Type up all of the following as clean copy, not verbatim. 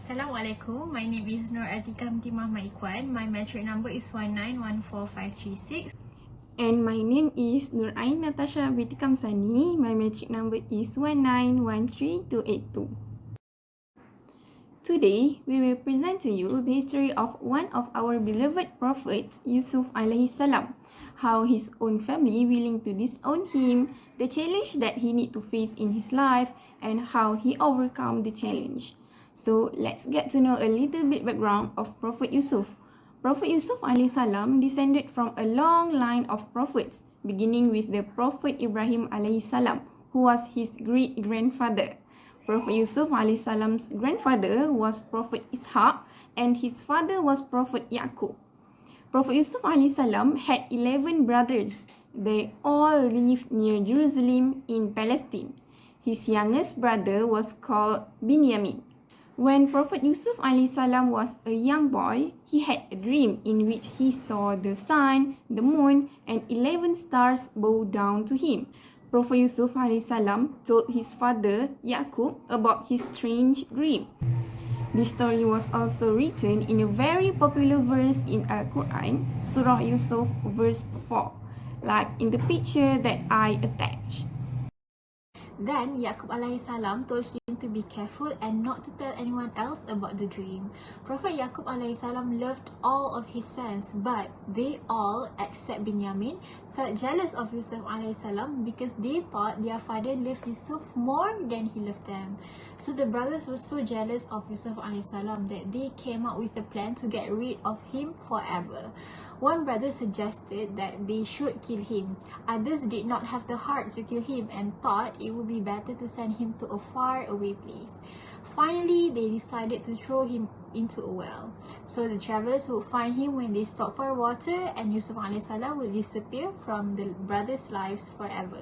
Assalamualaikum, my name is Nur Atika Timah Maikwan. My metric number is 1914536. And my name is Nur Ain Natasha binti Kamsani. My metric number is 1913282. Today, we will present to you the history of one of our beloved prophets, Yusuf alaihi salam. How his own family willing to disown him, the challenge that he need to face in his life, and how he overcome the challenge. So let's get to know a little bit background of Prophet Yusuf. Prophet Yusuf alaihi salam descended from a long line of prophets, beginning with the Prophet Ibrahim alaihi salam, who was his great-grandfather. Prophet Yusuf alaihi salam's grandfather was Prophet Ishaq and his father was Prophet Yaqub. Prophet Yusuf alaihi salam had 11 brothers. They all lived near Jerusalem in Palestine. His youngest brother was called Binyamin. When Prophet Yusuf alaihi salam was a young boy, he had a dream in which he saw the sun, the moon, and 11 stars bow down to him. Prophet Yusuf alaihi salam told his father Yaqub about his strange dream. This story was also written in a very popular verse in Al-Quran, Surah Yusuf verse 4, like in the picture that I attached. Then Yaqub alaihi salam told him to be careful and not to tell anyone else about the dream. Prophet Yaqub alaihi salam loved all of his sons, but they all, except Binyamin, felt jealous of Yusuf alaihi salam because they thought their father loved Yusuf more than he loved them. So the brothers were so jealous of Yusuf alaihi salam that they came up with a plan to get rid of him forever. One brother suggested that they should kill him. Others did not have the heart to kill him and thought it would be better to send him to a far away place. Finally, they decided to throw him into a well. So the travelers would find him when they stopped for water, and Yusuf alaihi salam will disappear from the brothers' lives forever.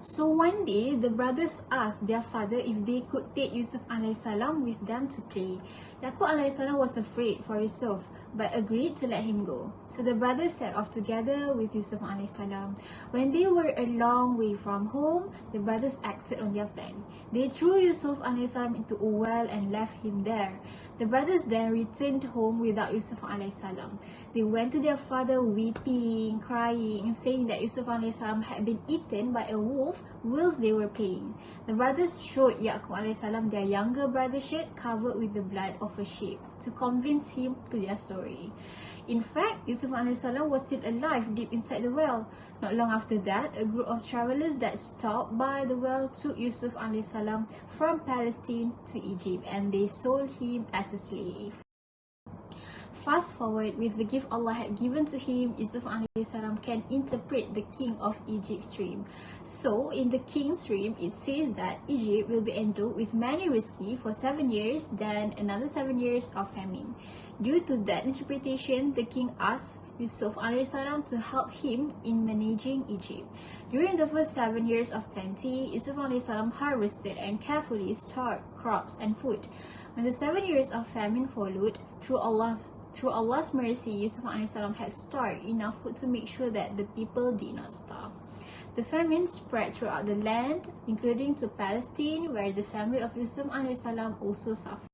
So one day, the brothers asked their father if they could take Yusuf alaihi salam with them to play. Yaqub alaihi salam was afraid for Yusuf, but agreed to let him go. So the brothers set off together with Yusuf alaihi salam. When they were a long way from home, the brothers acted on their plan. They threw Yusuf alaihi salam into a well and left him there. The brothers then returned home without Yusuf alaihi salam. They went to their father weeping, crying, and saying that Yusuf alaihi salam had been eaten by a wolf whilst they were playing. The brothers showed Yaqub alaihi salam their younger brother's shirt covered with the blood of a sheep to convince him to their story. In fact, Yusuf alaihi salam was still alive deep inside the well. Not long after that, a group of travelers that stopped by the well took Yusuf alaihi salam from Palestine to Egypt, and they sold him as a slave. Fast forward, with the gift Allah had given to him, Yusuf alaihi salam can interpret the king of Egypt's dream. So, in the king's dream, it says that Egypt will be endowed with many rizki for 7 years, then another 7 years of famine. Due to that interpretation, the king asked Yusuf alaihi salam to help him in managing Egypt. During the first 7 years of plenty, Yusuf alaihi salam harvested and carefully stored crops and food. When the 7 years of famine followed, through Allah's mercy, Yusuf alaihi salam had stored enough food to make sure that the people did not starve. The famine spread throughout the land, including to Palestine, where the family of Yusuf alaihi salam also suffered.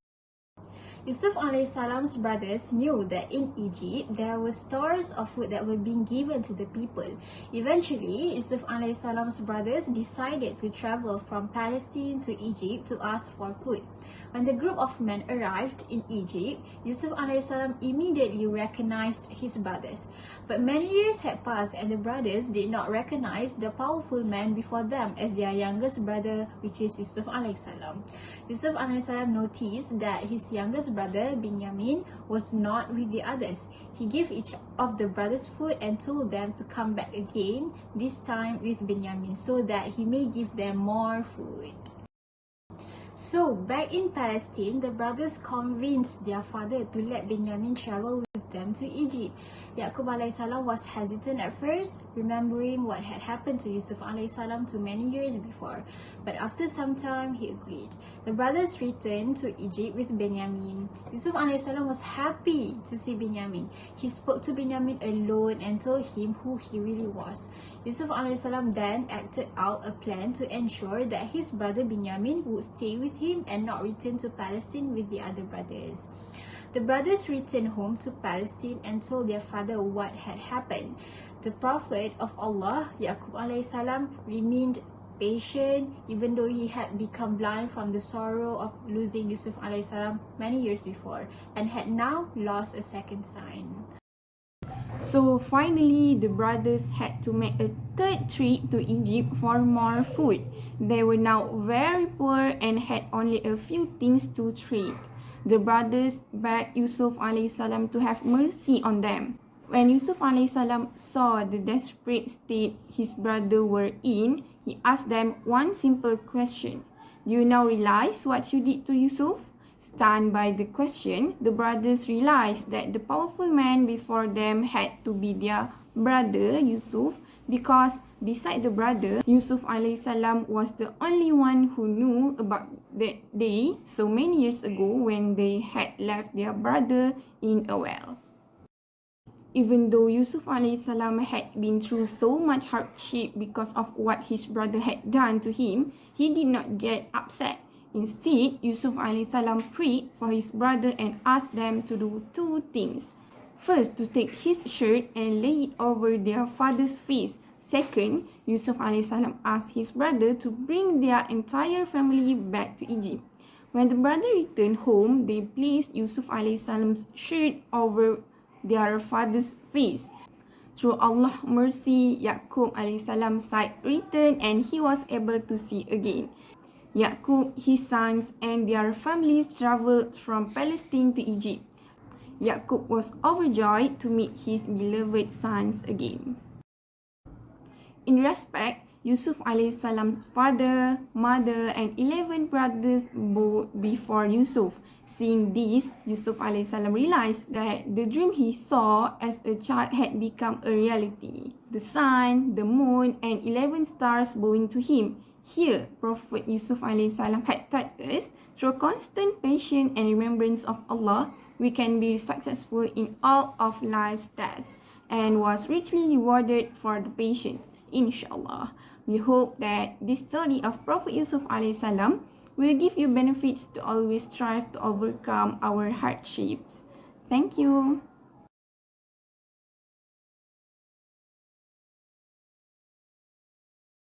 Yusuf alaihi salam's brothers knew that in Egypt there were stores of food that were being given to the people. Eventually, Yusuf alaihi salam's brothers decided to travel from Palestine to Egypt to ask for food. When the group of men arrived in Egypt, Yusuf alaihi salam immediately recognized his brothers. But many years had passed and the brothers did not recognize the powerful man before them as their youngest brother, which is Yusuf alaihi salam. Yusuf alaihi salam noticed that his youngest brother, Binyamin, was not with the others. He gave each of the brothers food and told them to come back again, this time with Binyamin, so that he may give them more food. So, back in Palestine, the brothers convinced their father to let Binyamin travel with them to Egypt. Yaqub alaihi salam was hesitant at first, remembering what had happened to Yusuf alaihi salam too many years before. But after some time, he agreed. The brothers returned to Egypt with Binyamin. Yusuf alaihi salam was happy to see Binyamin. He spoke to Binyamin alone and told him who he really was. Yusuf alayhi then acted out a plan to ensure that his brother Binyamin would stay with him and not return to Palestine with the other brothers. The brothers returned home to Palestine and told their father what had happened. The Prophet of Allah, Yaqub alayhi remained patient even though he had become blind from the sorrow of losing Yusuf alayhi many years before and had now lost a second son. So finally, the brothers had to make a third trip to Egypt for more food. They were now very poor and had only a few things to trade. The brothers begged Yusuf alayhi salam to have mercy on them. When Yusuf alayhi salam saw the desperate state his brother were in, he asked them one simple question. Do you now realize what you did to Yusuf? Stunned by the question, the brothers realized that the powerful man before them had to be their brother Yusuf, because beside the brother, Yusuf alayhi salam was the only one who knew about that day so many years ago when they had left their brother in a well. Even though Yusuf alayhi salam had been through so much hardship because of what his brother had done to him, he did not get upset. Instead, Yusuf alayhi salam prayed for his brother and asked them to do two things. First, to take his shirt and lay it over their father's face. Second, Yusuf alayhi salam asked his brother to bring their entire family back to Egypt. When the brother returned home, they placed Yusuf alayhi salam's shirt over their father's face. Through Allah's mercy, Yaqub alayhi salam's sight returned and he was able to see again. Yaqub, his sons, and their families traveled from Palestine to Egypt. Yaqub was overjoyed to meet his beloved sons again. In respect, Yusuf alayhi salam's father, mother, and 11 brothers bowed before Yusuf. Seeing this, Yusuf alayhi salam realized that the dream he saw as a child had become a reality. The sun, the moon, and 11 stars bowing to him. Here, Prophet Yusuf alayhi salam had taught us, through constant patience and remembrance of Allah, we can be successful in all of life's tasks, and was richly rewarded for the patience, inshallah. We hope that this story of Prophet Yusuf alayhi salam will give you benefits to always strive to overcome our hardships. Thank you.